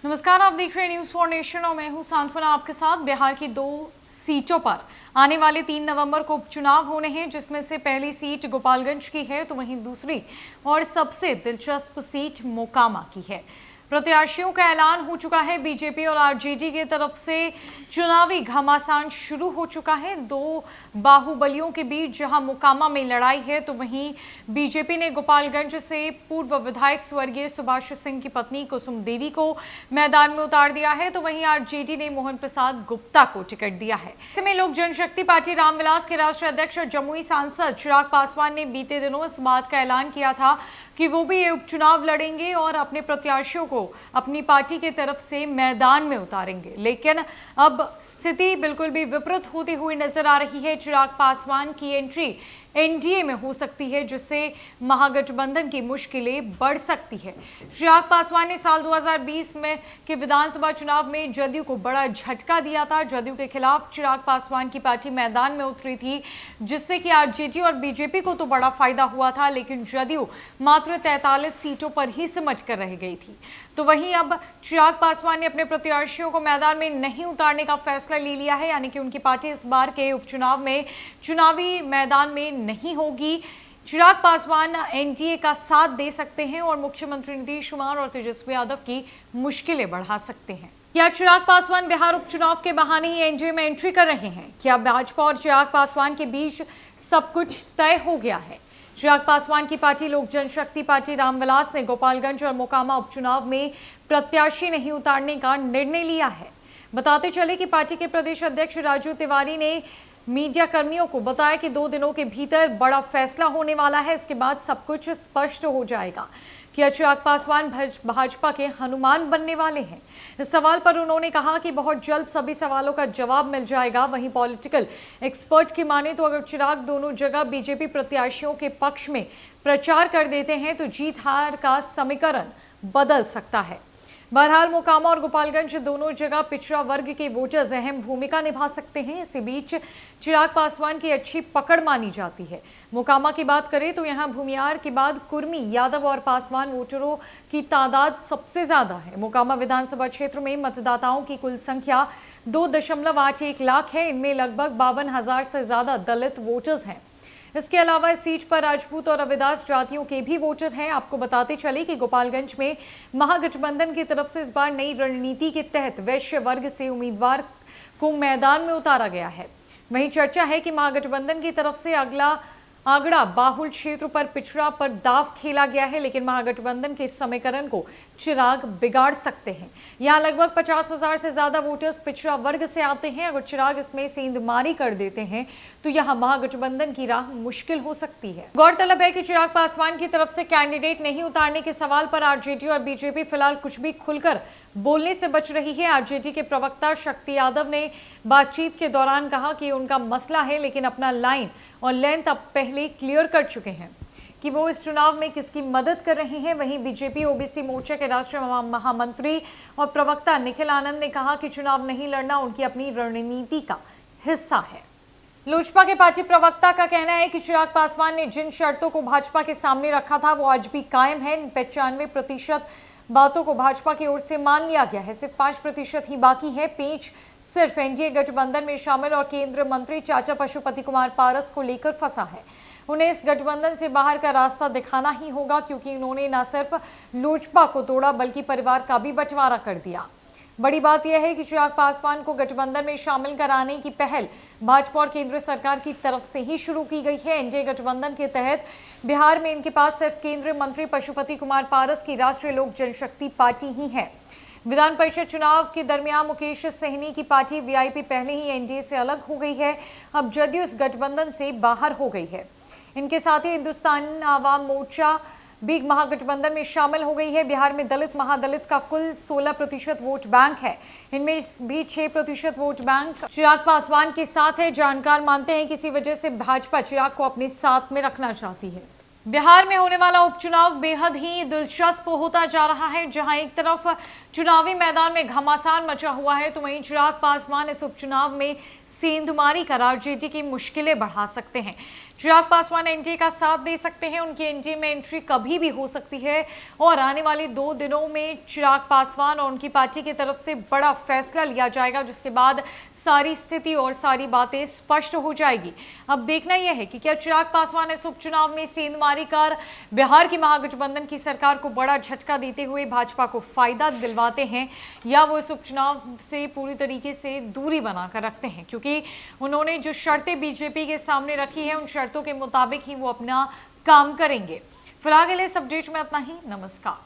नमस्कार, आप देख रहे हैं न्यूज फॉर नेशन और मैं हूं सांत्वना आपके साथ। बिहार की 2 सीटों पर आने वाले 3 नवंबर को उपचुनाव होने हैं, जिसमें से पहली सीट गोपालगंज की है तो वहीं दूसरी और सबसे दिलचस्प सीट मोकामा की है। प्रत्याशियों का ऐलान हो चुका है। बीजेपी और आरजेडी की तरफ से चुनावी घमासान शुरू हो चुका है। 2 बाहुबलियों के बीच जहां मोकामा में लड़ाई है तो वहीं बीजेपी ने गोपालगंज से पूर्व विधायक स्वर्गीय सुभाष सिंह की पत्नी कुसुम देवी को मैदान में उतार दिया है, तो वहीं आरजेडी ने मोहन प्रसाद गुप्ता को टिकट दिया है। ऐसे में लोक जनशक्ति पार्टी रामविलास के राष्ट्रीय अध्यक्ष और जमुई सांसद चिराग पासवान ने बीते दिनों इस बात का ऐलान किया था कि वो भी ये उपचुनाव लड़ेंगे और अपने प्रत्याशियों को अपनी पार्टी की तरफ से मैदान में उतारेंगे। लेकिन अब स्थिति बिल्कुल भी विपरीत होती हुई नजर आ रही है। चिराग पासवान की एंट्री एनडीए में हो सकती है, जिससे महागठबंधन की मुश्किलें बढ़ सकती है। चिराग पासवान ने साल 2020 में के विधानसभा चुनाव में जदयू को बड़ा झटका दिया था। जदयू के खिलाफ चिराग पासवान की पार्टी मैदान में उतरी थी, जिससे कि आरजेडी और बीजेपी को तो बड़ा फायदा हुआ था, लेकिन जदयू मात्र 43 सीटों पर ही सिमट कर रह गई थी। तो वहीं अब चिराग पासवान ने अपने प्रत्याशियों को मैदान में नहीं उतारने का फैसला ले लिया है, यानी कि उनकी पार्टी इस बार के उपचुनाव में चुनावी मैदान में नहीं होगी। चिराग पासवान एनडीए का साथ दे सकते हैं और मुख्यमंत्री नीतीश कुमार और तेजस्वी यादव की मुश्किलें बढ़ा सकते हैं। क्या चिराग पासवान बिहार उपचुनाव के बहाने ही एनडीए में एंट्री कर रहे हैं? क्या भाजपा और चिराग पासवान के बीच सब कुछ तय हो गया है? चिराग पासवान की पार्टी लोक जनशक्ति पार्टी रामविलास ने गोपालगंज और मोकामा उपचुनाव में प्रत्याशी नहीं उतारने का निर्णय लिया है। बताते चले कि पार्टी के प्रदेश अध्यक्ष राजू तिवारी ने मीडिया कर्मियों को बताया कि 2 दिनों के भीतर बड़ा फैसला होने वाला है। इसके बाद सब कुछ स्पष्ट हो जाएगा कि चिराग पासवान भाजपा के हनुमान बनने वाले हैं। इस सवाल पर उन्होंने कहा कि बहुत जल्द सभी सवालों का जवाब मिल जाएगा। वहीं पॉलिटिकल एक्सपर्ट की माने तो अगर चिराग दोनों जगह बीजेपी प्रत्याशियों के पक्ष में प्रचार कर देते हैं तो जीत हार का समीकरण बदल सकता है। बहरहाल मोकामा और गोपालगंज दोनों जगह पिछड़ा वर्ग के वोटर्स अहम भूमिका निभा सकते हैं। इसी बीच चिराग पासवान की अच्छी पकड़ मानी जाती है। मोकामा की बात करें तो यहां भूमियार के बाद कुर्मी, यादव और पासवान वोटरों की तादाद सबसे ज्यादा है। मोकामा विधानसभा क्षेत्र में मतदाताओं की कुल संख्या 2.81 लाख है। इनमें लगभग 52,000 से ज्यादा दलित वोटर्स हैं। इसके अलावा इस सीट पर राजपूत और रविदास जातियों के भी वोटर हैं। आपको बताते चले कि गोपालगंज में महागठबंधन की तरफ से इस बार नई रणनीति के तहत वैश्य वर्ग से उम्मीदवार को मैदान में उतारा गया है। वहीं चर्चा है कि महागठबंधन की तरफ से अगला आगड़ा बाहुल क्षेत्र पर पिछड़ा पर दाव खेला गया है, लेकिन महागठबंधन के इस समीकरण को चिराग बिगाड़ सकते हैं। यहाँ लगभग 50,000 से ज्यादा वोटर्स पिछड़ा वर्ग से आते हैं। अगर चिराग इसमें सेंधमारी कर देते हैं तो यहाँ महागठबंधन की राह मुश्किल हो सकती है। गौरतलब है कि चिराग पासवान की तरफ से कैंडिडेट नहीं उतारने के सवाल पर आरजेडी और बीजेपी फिलहाल कुछ भी खुलकर बोलने से बच रही है। आरजेडी के प्रवक्ता शक्ति यादव ने बातचीत के दौरान कहा कि उनका मसला है, लेकिन अपना लाइन और लेंथ अब पहले क्लियर कर चुके हैं कि वो इस चुनाव में किसकी मदद कर रहे हैं। वहीं बीजेपी ओबीसी मोर्चा के राष्ट्रीय महामंत्री और प्रवक्ता निखिल आनंद ने कहा कि चुनाव नहीं लड़ना उनकी अपनी रणनीति का हिस्सा है। लोजपा के पार्टी प्रवक्ता का कहना है कि चिराग पासवान ने जिन शर्तों को भाजपा के सामने रखा था वो आज भी कायम है। 95% बातों को भाजपा की ओर से मान लिया गया है। सिर्फ 5% ही बाकी है। पेच सिर्फ एनडीए गठबंधन में शामिल और केंद्रीय मंत्री चाचा पशुपति कुमार पारस को लेकर फंसा है। उन्हें इस गठबंधन से बाहर का रास्ता दिखाना ही होगा, क्योंकि उन्होंने न सिर्फ लोजपा को तोड़ा बल्कि परिवार का भी बंटवारा कर दिया। बड़ी बात यह है कि चिराग पासवान को गठबंधन में शामिल कराने की पहल भाजपा और केंद्र सरकार की तरफ से ही शुरू की गई है। एनडीए गठबंधन के तहत बिहार में इनके पास सिर्फ केंद्रीय मंत्री पशुपति कुमार पारस की राष्ट्रीय लोक जनशक्ति पार्टी ही है। विधान परिषद चुनाव के दरमियान मुकेश सहनी की पार्टी वीआईपी पहले ही एनडीए से अलग हो गई है। अब जदयू इस गठबंधन से बाहर हो गई है। इनके साथ ही हिंदुस्तान आवाम मोर्चा भी महागठबंधन में शामिल हो गई है। बिहार में दलित महादलित का कुल 16% वोट बैंक है। इनमें भी 6% वोट बैंक चिराग पासवान के साथ है। जानकार मानते हैं कि इसी वजह से भाजपा चिराग को अपने साथ में रखना चाहती है। बिहार में होने वाला उपचुनाव बेहद ही दिलचस्प होता जा रहा है। जहां एक तरफ चुनावी मैदान में घमासान मचा हुआ है, तो वहीं चिराग पासवान इस उपचुनाव में सेंधमारी कर आरजेडी की मुश्किलें बढ़ा सकते हैं। चिराग पासवान एनडीए का साथ दे सकते हैं, उनकी एनडीए में एंट्री कभी भी हो सकती है और आने वाले 2 दिनों में चिराग पासवान और उनकी पार्टी की तरफ से बड़ा फैसला लिया जाएगा, जिसके बाद सारी स्थिति और सारी बातें स्पष्ट हो जाएगी। अब देखना यह है कि क्या चिराग पासवान इस उपचुनाव में सेंधमारी कर बिहार की महागठबंधन की सरकार को बड़ा झटका देते हुए भाजपा को फायदा दिलवाते हैं या वो इस उपचुनाव से पूरी तरीके से दूरी बनाकर रखते हैं, क्योंकि उन्होंने जो शर्तें बीजेपी के सामने रखी है उन शर्तों के मुताबिक ही वो अपना काम करेंगे। फिलहाल के लिए इस अपडेट में इतना ही। नमस्कार।